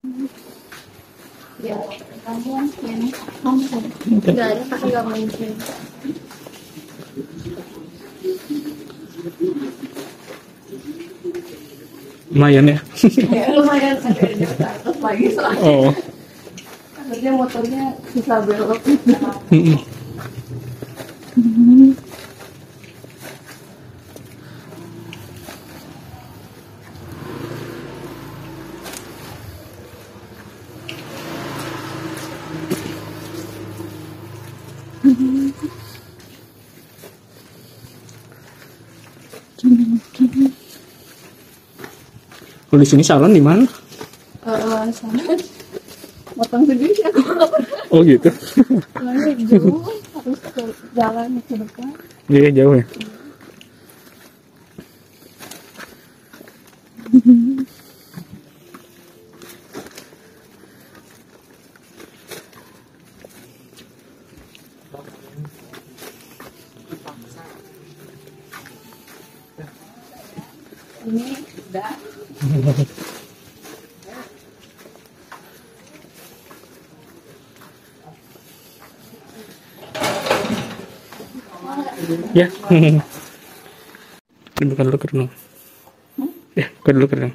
Ya, kamu yang kamu nggak ada pakai nggak mungkin. Lumayan ya. Ya lumayan sampai di atas lagi soalnya. Oh. Akhirnya motornya susah belok. Mm-mm. Kalau di sini salon di mana? Sana potong sendiri aku nggak pernah. Oh gitu. Soalnya jauh harus ke jalan ke depan. Iya jauh ya. Ini udah. Ya. Dibuka dulu kerudung. Ya, buka dulu kerudung.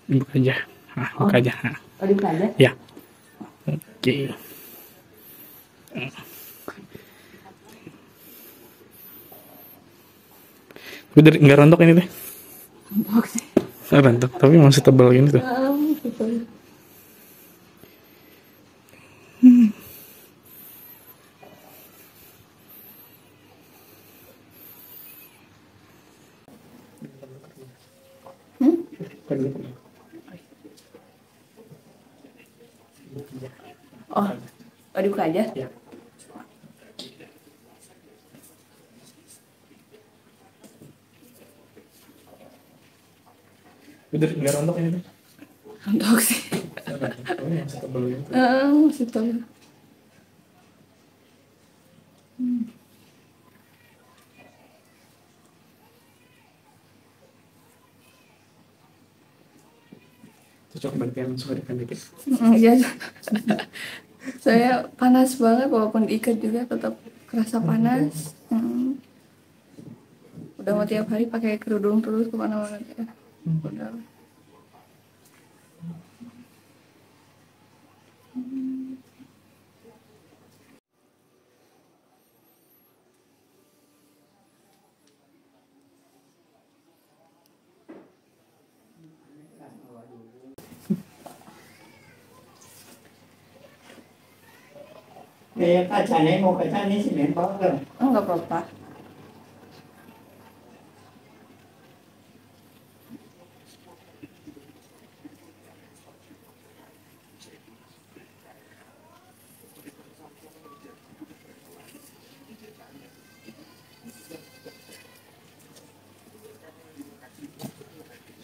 Dibuka aja. Ah, buka aja. Ah. Oh, di sana? Ya. Oke. Udah nggak rontok ini deh. Rontok sih. Rontok, tapi masih tebal gini tuh. Gitu. Oh, dibuka aja. Ya. Udah nggak rontok ini deh. Rontok sih. Tapi masih tebal gini tuh. Masih tahu. Cocok bantian surikan dikit. Iya. Saya panas banget walaupun diikat juga tetap kerasa panas. Udah mau tiap hari pakai kerudung terus kemana-mana ya. Udah. Kaya kacanya mau kacanya sih nempel kan. Enggak apa-apa.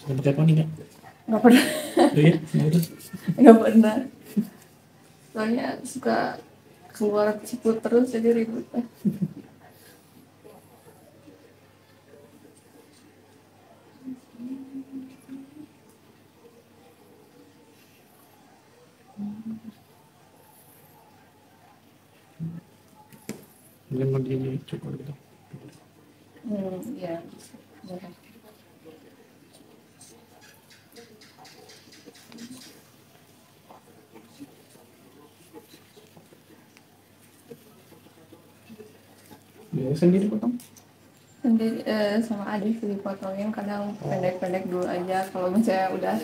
Sudah pakai poni nggak? Enggak pernah. Iya, udah. Enggak pernah. Soalnya suka keluar siput terus jadi ribut. Mungkin mau dicukur gitu. Ya. Ya, sendiri potong. Sendiri sama adik sih dipotongin, kadang pendek-pendek dulu aja. Kalau misalnya udah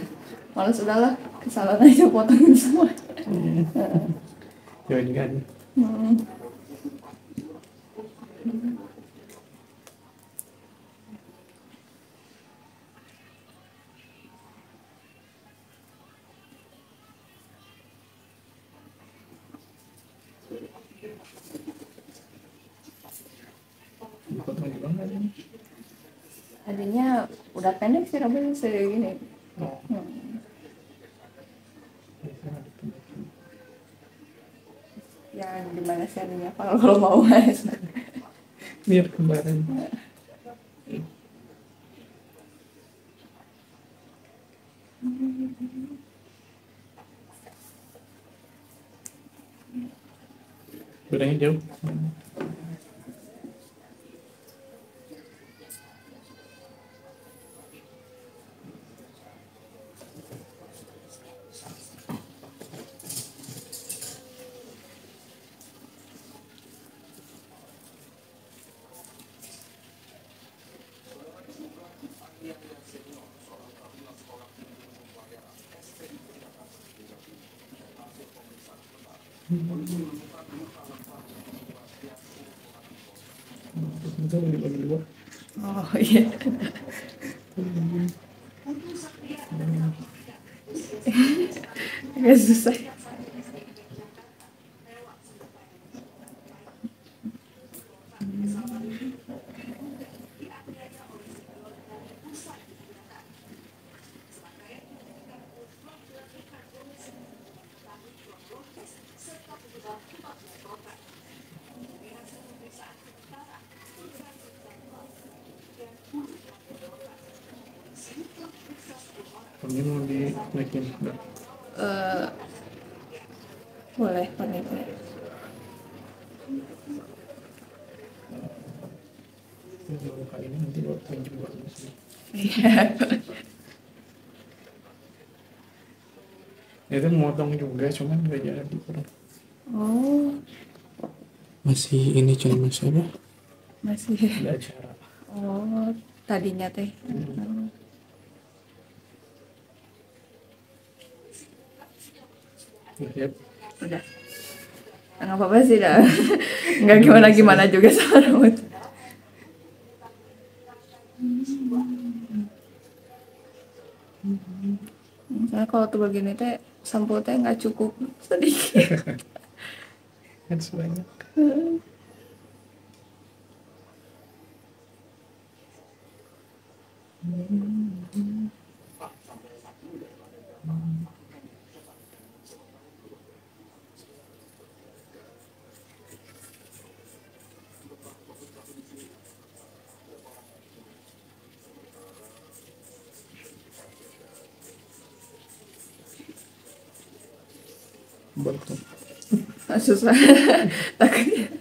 males udahlah kesalahan aja potongin semua. Ya ini kan. Hmm. Potong juga nggak ini? Adiknya udah pendek sih rambutnya segini. Oh. Yang dimana sih adiknya kalau mau mas. Biar kembaran. Bedanya jauh. Itu dibagi dua. Oh iya. Agak susah. Ini mau dinaikin enggak? Boleh, boleh. Kalau kali ini nanti buat juga sih. Iya. Itu motong juga, cuman nggak jadi kurang. Oh, Masih ini cuma masih apa? masih. Ada acara. Oh, tadinya teh. Yep. Udah. Nggak apa-apa sih dah. Nggak gimana-gimana juga sama rambut. Misalnya kalau tuh begini teh sampo teh nggak cukup sedikit. Kan sebanyak. Betul. Susah. Takutnya.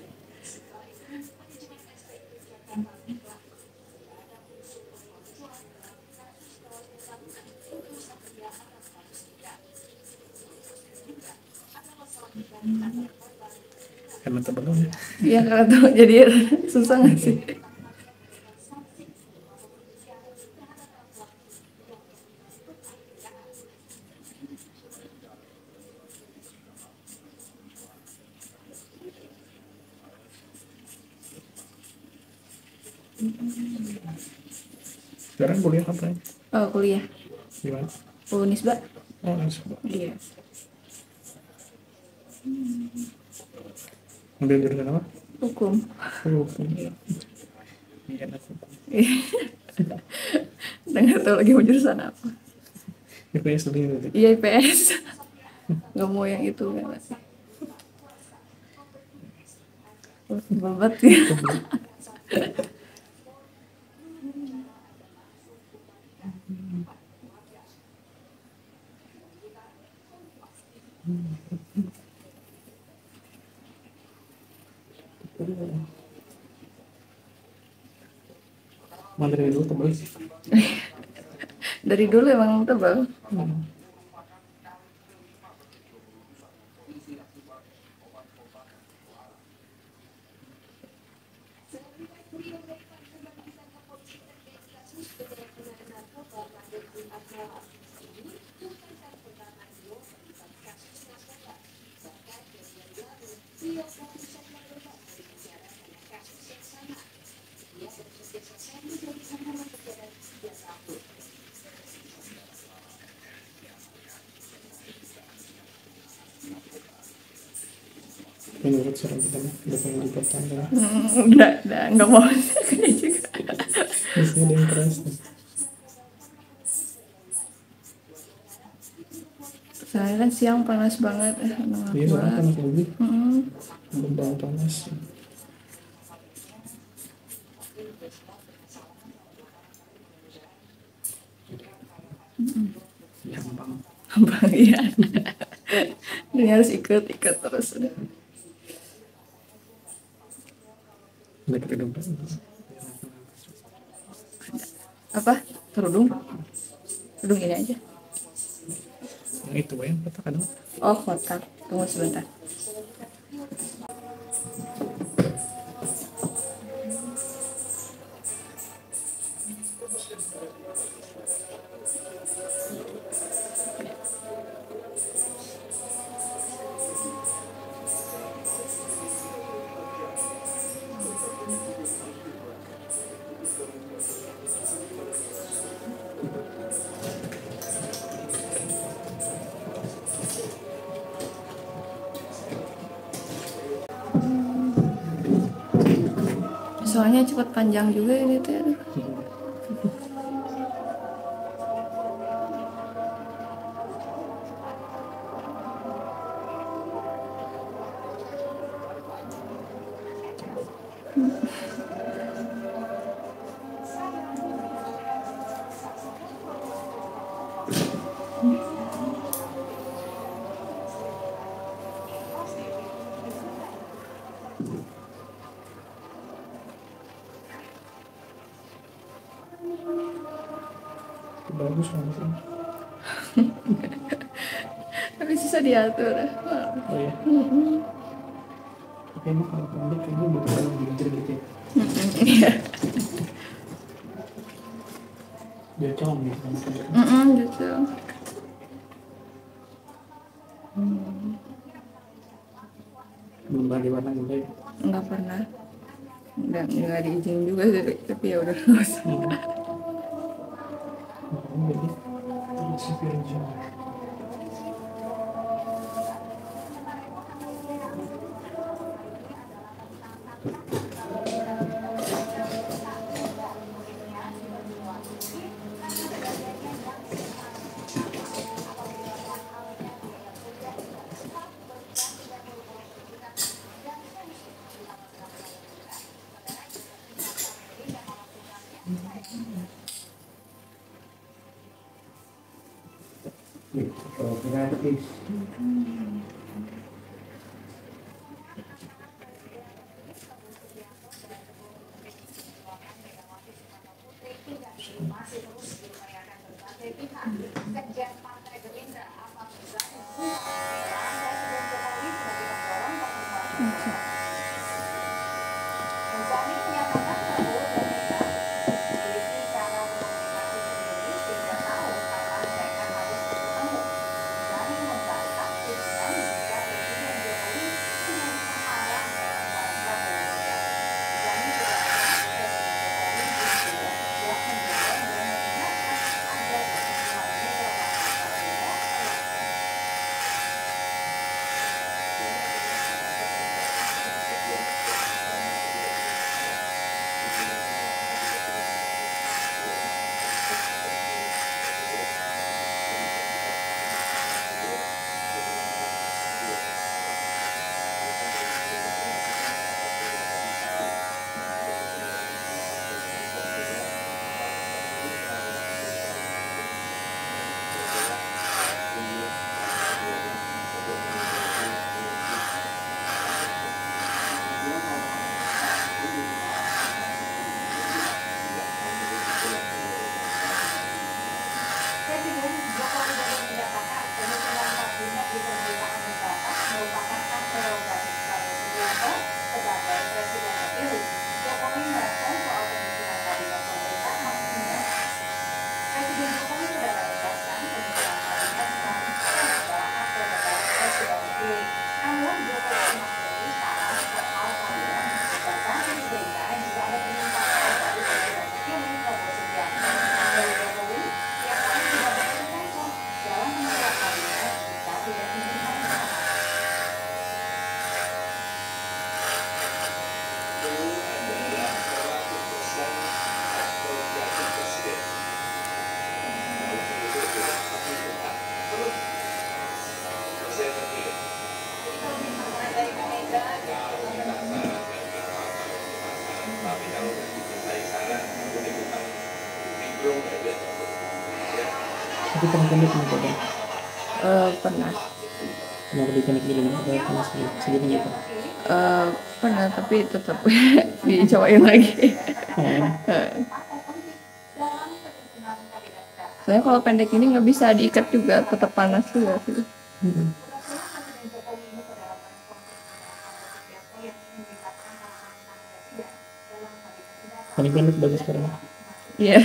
Karena tebelnya. Iya kalau tuh jadi susah nggak sih? Sekarang kuliah apa ya? Oh kuliah. Gimana? Unisba. Oh, langsung. Iya. Ambil jurusan apa? Hukum. Hukum. Iya, enak hukum. Udah nggak tahu lagi mau jurusan apa. IPS lebih gitu. Iya IPS. Nggak mau yang itu kan sih. Babat ya. Materi dulu tebel. Dari dulu emang tebal. Menurut saran kita udah pengen dipotong ya. Udah nggak mau kayaknya juga. Biasanya ada yang keras nih. Saya kan siang panas banget Iya, soalnya panas lebih. Mm-mm. Berbau panas. Gampang. Bang, iya. Ini harus ikut terus udah. Udah kita dompet. Apa? Kerudung ini aja. Yang itu yang kotak ada. Oh, kotak. Tunggu sebentar. Soalnya cepat panjang juga ini tuh. Aduh. Bagus langsung. Tapi susah diatur. Oh iya. Tapi emang kalau pendek kayaknya butuh kalau belajar gitu ya. Iya. Dia colong gitu kan. Gitu. Belum pernah diwarna juga ya. Nggak pernah. Nggak diizinin juga sih, tapi ya udah nggak usah. Jadi masih kerja. Gratis. pendek nih Bang. Pernah. Kenapa dipendek dulu? Ada panas segitu gitu. Pernah tapi tetap dicobain lagi. Soalnya kalau pendek ini nggak bisa diikat juga, tetap panas juga sih. Paling pendek bagus sekarang. Iya.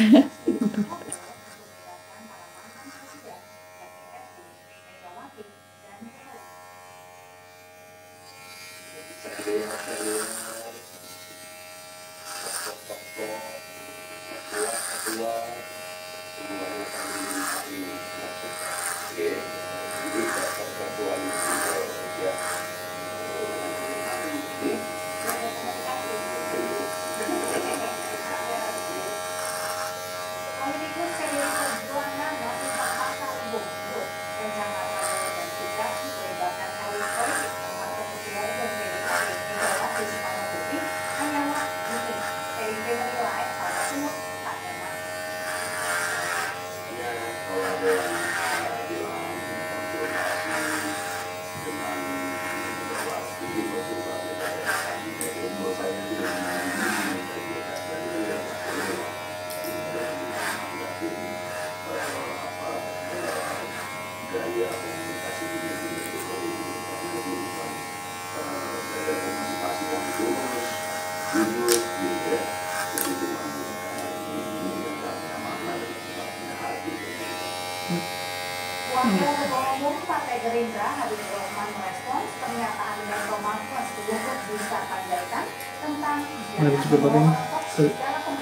Wakil Ketua Umum Partai Gerindra Habibur Rahman merespons pernyataan Menko Marves Luhut Binsar Panjaitan tentang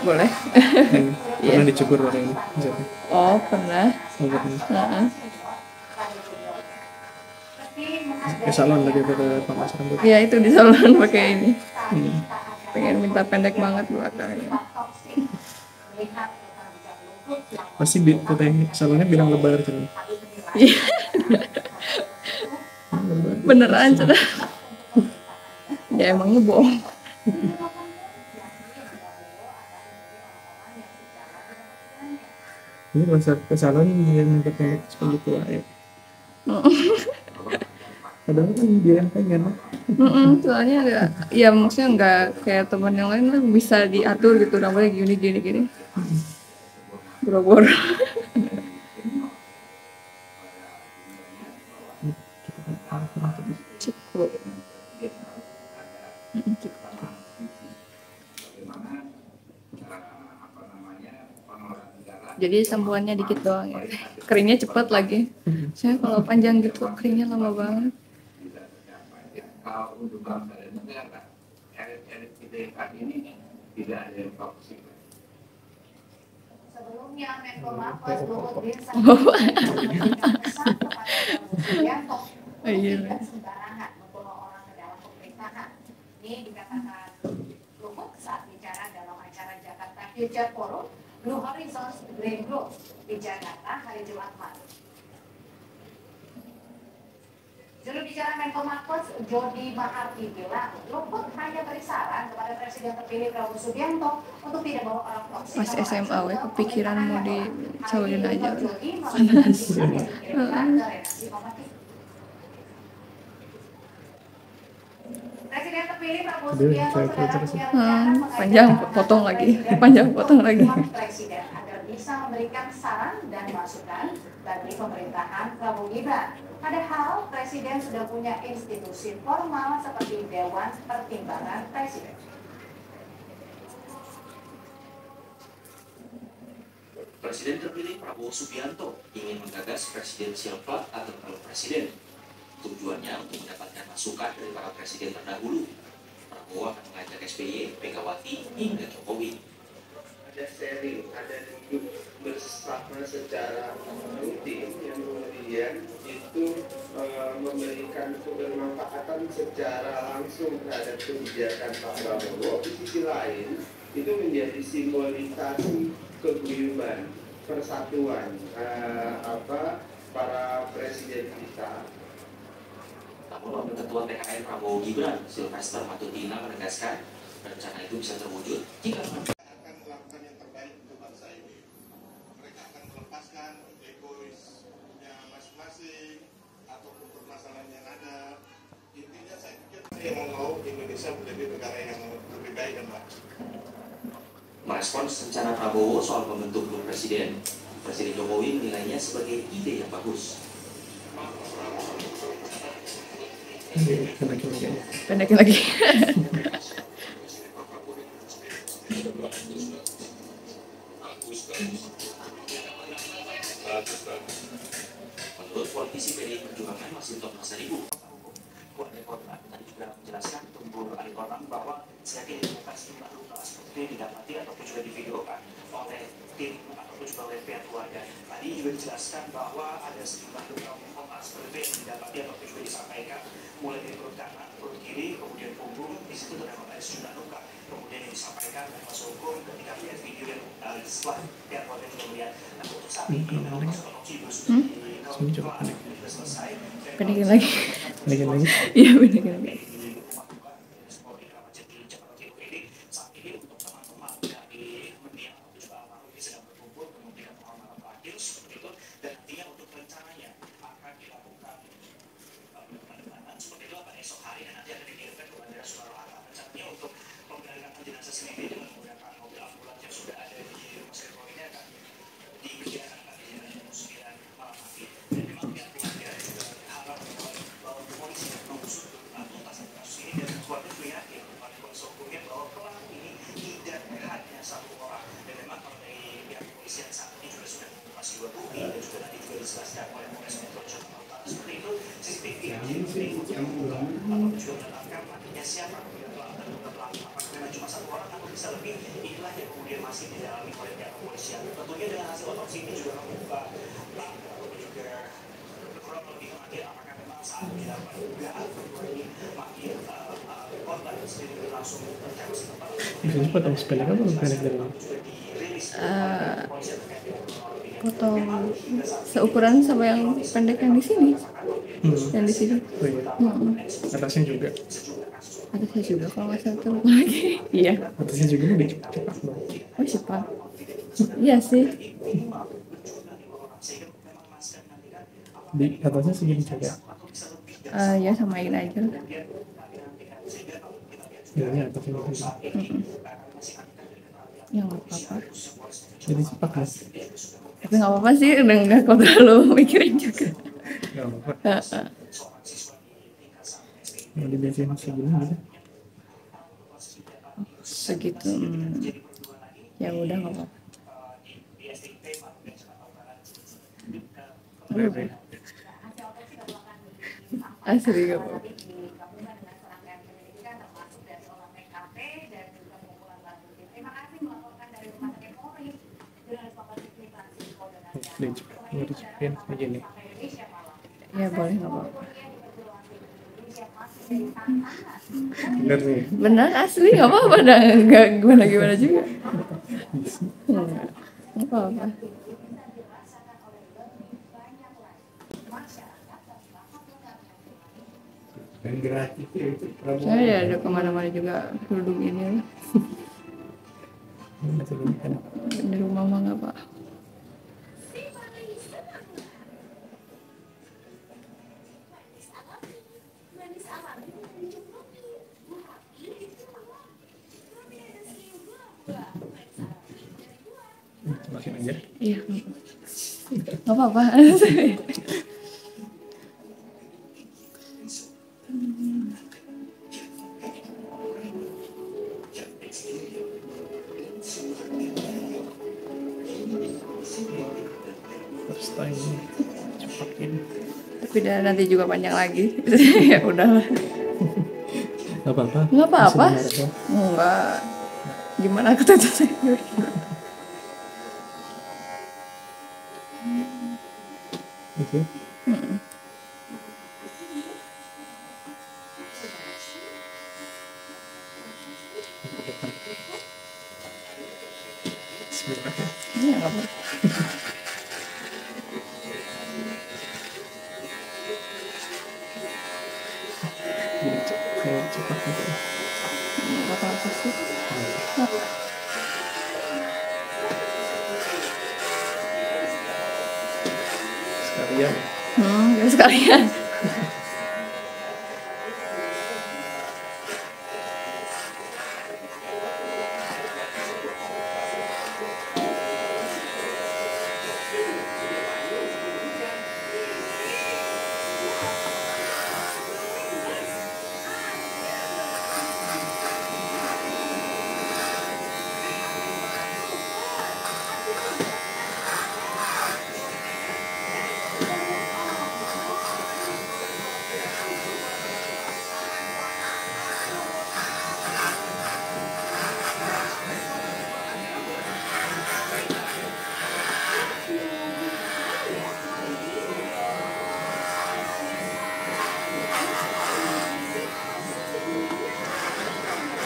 Boleh. Pernah dicukur orang ini? Oh, pernah. Pernah. Ke salon lagi ke pangkas rambut. Ya itu di salon pakai ini. Pengen minta pendek banget belakangnya. Pasti katanya salonnya bilang lebar kan. Iya. Beneran cerah. Ya emangnya bohong. Ini kalau ke salon dia minta pendek seperti itu ya. Padahal kan dia yang pengen. Soalnya ada, ya maksudnya nggak kayak teman yang lain lah bisa diatur gitu, rambutnya gini. Boro-boro. Cukup. Jadi sembuhannya dikit doang ya. Keringnya cepat lagi. Saya kalau panjang gitu keringnya lama banget. Untuk bangsa dan negara, elit kita ini tidak ada yang toksik. Sebelumnya Menko Marves Luhut Binsar memberikan pesan kepada Prabowo Subianto untuk tidak sembarangan membawa orang ke dalam pemerintahan. Ini dikatakan Luhut saat bicara dalam acara Jakarta Future Forum Blue Horizons Green Growth di Jakarta hari Jumat malam. Juru bicara Menko Marves Jody Maharti bilang Luhut hanya beri saran kepada Presiden terpilih Prabowo Subianto untuk tidak bawa orang toksik. Pas SMA we kepikiran mau dicaurin aja. Presiden terpilih Prabowo Subianto Panjang potong lagi. Presiden agar bisa memberikan saran dan masukan bagi pemerintahan Prabowo Gibran. Padahal Presiden sudah punya institusi formal seperti Dewan Pertimbangan Presiden. Presiden terpilih Prabowo Subianto ingin menggagas presidensial club atau klub presiden. Tujuannya untuk mendapatkan masukan dari para presiden terdahulu. Prabowo akan mengajak SBY, Megawati, hingga Jokowi. Ada sharing, ada duduk bersama secara rutin yang kemudian itu memberikan kebermanfaatan secara langsung terhadap kebijakan Pak Prabowo. Di sisi lain itu menjadi simbolisasi keguyuban, persatuan para presiden kita. Namun Wakil Ketua TKN Prabowo Gibran, Silvester Matutina menegaskan rencana itu bisa terwujud jika akan melakukan yang terbaik untuk bangsa ini. Mereka akan melepaskan egois yang mau Indonesia menjadi negara yang lebih baik dan bagus. Merespons rencana Prabowo soal membentuk klub presiden, Presiden Jokowi menilainya sebagai ide yang bagus. Pendekin lagi. Menurut politisi PDI Perjuangan Masinton Pasaribu, Puan Rekordang tadi juga menjelaskan Tunggul Aritonang bahwa sejak ditemukan sejumlah luka seperti didapati ataupun juga divideokan oleh tim ataupun juga oleh pihak keluarga. Tadi juga dijelaskan bahwa ada sejumlah luka seperti yang didapati ataupun juga disampaikan mulai dari perut kanan, perut kiri, kemudian punggung, di situ terdapat ada sejumlah luka. Kemudian yang disampaikan oleh Mas Hukum ketika melihat video yang setelah pihak keluarga juga melihat. Nah, untuk saat ini memang proses otopsi belum selesai. Pendekin lagi. Pendekin lagi. Iya, pendekin lagi. Saat ini untuk teman-teman dari mendiang atau juga almarhum sedang berkumpul memberikan penghormatan terakhir seperti itu, dan nantinya untuk rencananya akan dilakukan penandatanganan seperti itu pada esok hari dan nanti akan dikirimkan ke Bandara Soekarno-Hatta. Rencananya untuk menggalikan jenazah sendiri dengan menggunakan mobil ambulans yang sudah ada di rumah sakit ini akan dikerjakan nanti di jam 9 malam nanti. Dan memang pihak keluarga juga berharap bahwa polisi yang mengusut tuntasan kasus ini dan keluarga juga yakin kepada kuasa hukumnya bahwa pelaku ini tidak hanya satu orang. Dan memang kalau dari pihak kepolisian saat ini juga sudah mengupas dua bukti dan juga tadi juga dijelaskan oleh Polres Metro Jakarta Utara seperti itu, CCTV yang juga menetapkan nantinya siapa pelaku, apakah memang cuma satu orang atau bisa lebih. Inilah yang kemudian masih didalami oleh pihak kepolisian. Tentunya dengan hasil otopsi ini juga membuka ataupun juga kurang lebih mengakhir apakah memang saat dilakukan dugaan kedua ini makin korban sendiri langsung tercapai setempat. Bisa potong sepele kan belum pendek dari mana? Potong seukuran sama yang pendek yang di sini. Yang di sini. Oh iya. Atasnya juga. Atasnya juga kalau nggak salah tuh lagi. Iya. Atasnya juga udah cepat dong. Oh cepat. Iya sih. Di atasnya segini juga. Ya samain aja. Ini atasnya juga. Ya nggak apa-apa. Jadi cepat mas. Tapi nggak apa-apa sih, udah nggak kau terlalu mikirin juga. Gak apa-apa. Mau dibiasain segini gitu. Segitu. Ya udah nggak apa-apa. Asli nggak apa-apa. Mau dicepetin aja nih. Ya boleh nggak apa-apa. Bener nih. Benar asli nggak apa-apa, dah nggak gimana juga. Nggak apa-apa. Dan gratis itu Prabowo. Saya ada kemana-mana juga duduk ini lah. Masih gini kan. Di rumah mah nggak pak. Masukin aja. Iya nggak apa-apa. First time ini cepat ini. Tapi nanti juga panjang lagi. Ya udahlah. Gak apa-apa. Nggak apa-apa. Masih benar, Enggak. Gimana aku tuh saya? Oke. Bismillah. Iya nggak apa. Kayak cepat gitu. Nggak apa-apa sih. Sekalian. Ya sekalian.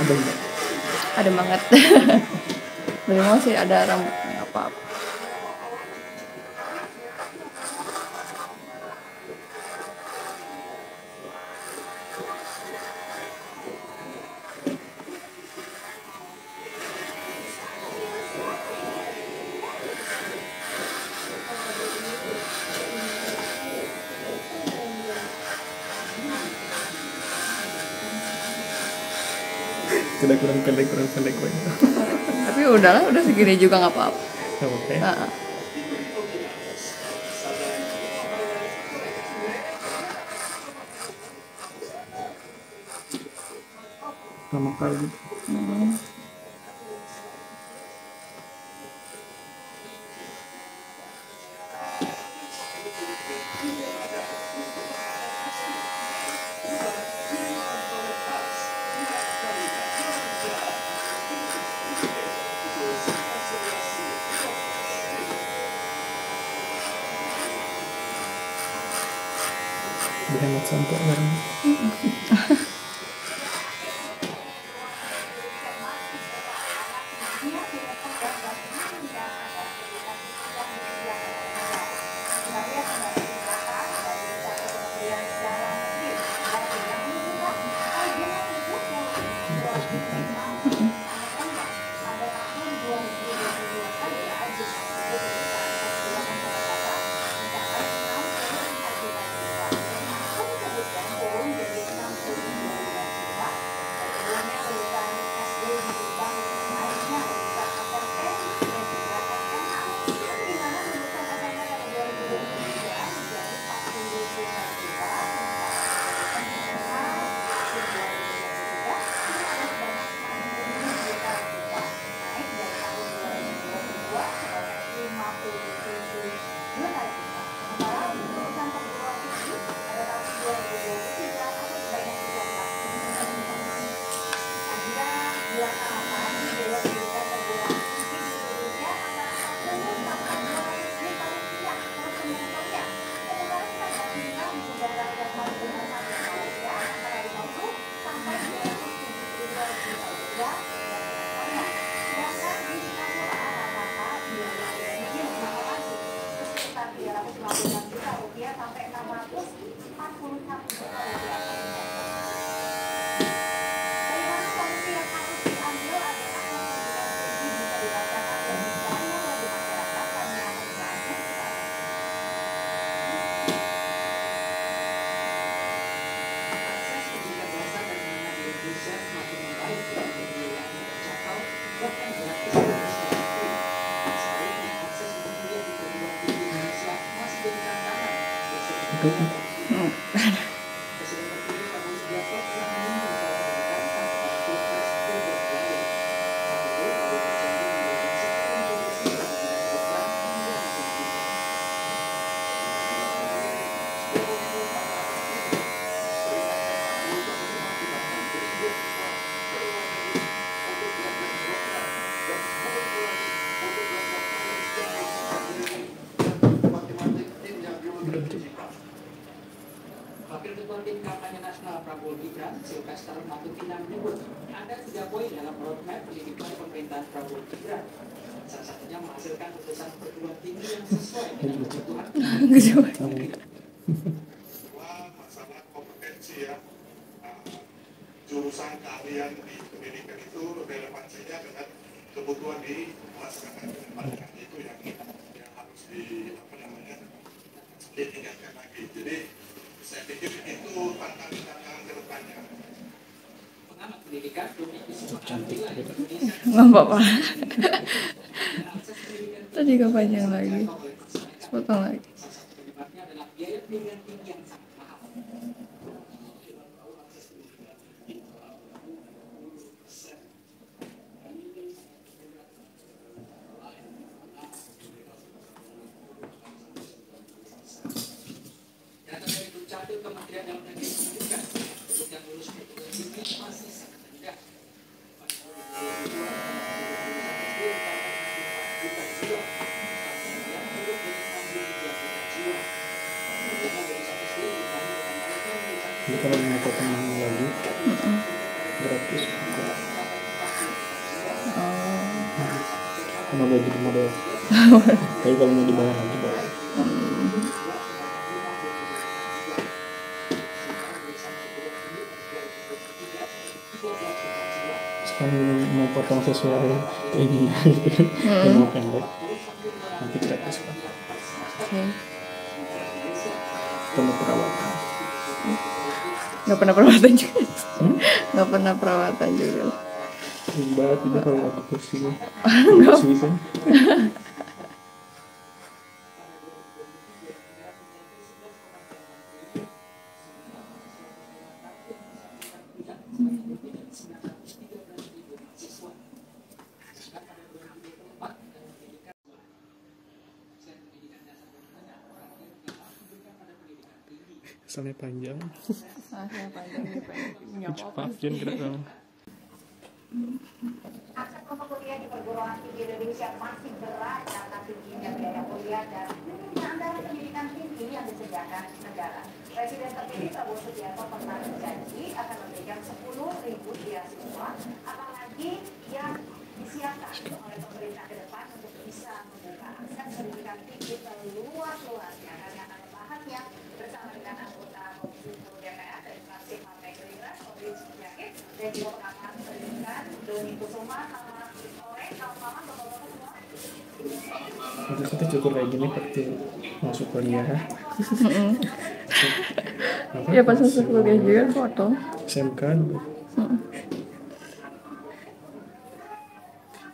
Ada nggak? Ada banget. Dari mau sih ada rambutnya nggak apa-apa. Tidak kurang pendek banget. Tapi udahlah, udah segini juga nggak apa-apa. Oke. Heeh. Pertama kali. Berhemat sampai kan. Wakil Ketua Tim Kampanye Nasional Prabowo Gibran, Sylvester Matutina menyebut ada 3 poin dalam roadmap pendidikan pemerintahan Prabowo Gibran. Salah satunya menghasilkan lulusan perguruan tinggi yang sesuai dengan kebutuhan. Masalah kompetensi ya. Jurusan keahlian di pendidikan itu relevansinya dengan kebutuhan di masyarakat pendidikan itu yang harus ditingkatkan lagi. Jadi saya pikir itu tantangan ke depannya. Pengamat pendidikan Nggak apa-apa. Tadi kepanjang lagi. Sepotong lagi. penyebabnya adalah biaya pendidikan tinggi yang sangat mahal. Data dari Dukcapil Kementerian Dalam Negeri menunjukkan untuk yang lulus perguruan tinggi masih sangat rendah. Jadi kalau mau potong lagi gratis. Semoga jadi model. Tapi kalau mau di bawah lagi bawah. Sekarang mau potong sesuai ini mau pendek. Nanti gratis kan. Oke. Ketemu perawatan. Nggak pernah perawatan juga. Nggak pernah perawatan juga. Banget itu kalau aku pusing. Susah. Kesannya panjang. Saya panjang nih, nggak apa-apa. Maafin gerak dong. Akses untuk kuliah di perguruan tinggi Indonesia masih berat karena tingginya biaya kuliah dan minimnya anggaran pendidikan tinggi yang disediakan negara. Presiden terpilih Prabowo Subianto pernah berjanji akan memberikan 10.000 beasiswa, apalagi yang disiapkan oleh pemerintah ke depan untuk bisa membuka akses pendidikan tinggi seluas-luasnya. Kami akan membahasnya bersama dengan anggota Komisi 10 DPR dari fraksi Partai Gerindra, Sobri Subyakit, dan juga pengamat pendidikan Doni Kusuma. Selamat sore, selamat malam bapak-bapak semua. Itu kita cukup kayak gini waktu masuk kuliah. Ya pas masuk kuliah juga foto. SMK dulu.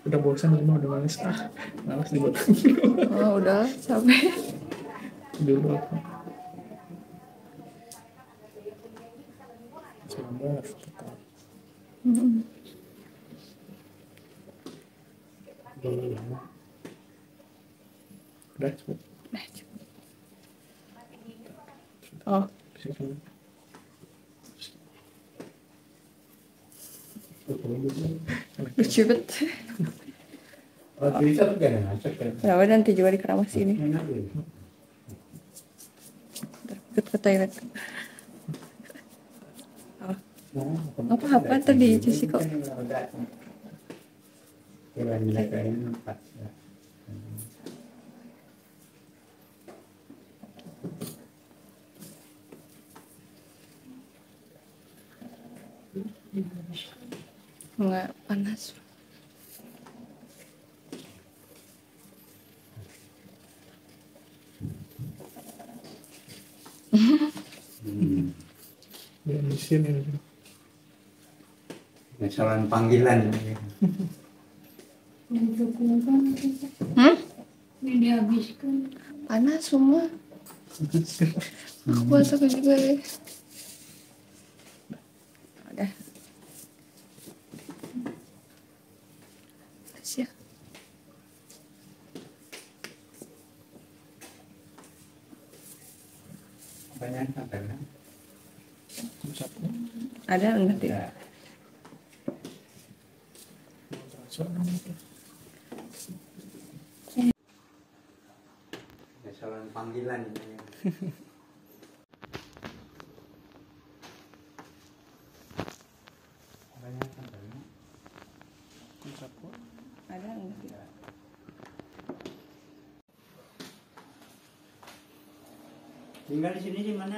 Udah bosan semua, udah males males dibuat Oh, udah capek. dulu apa 19 tetap udah cepet Oh, lucu banget. Ya udah nanti juga di keramas ini. Ikut ke toilet. Oh. Apa tadi cuci kok? Nggak panas. ya mesin ini Saluran panggilan. Ini dihabiskan. Panas semua. Aku puasa juga ya. Udah. Siap. Banyak kan? Ada nanti. Saluran panggilan. Banyak kan? Ada nanti. Tinggal di sini di mana?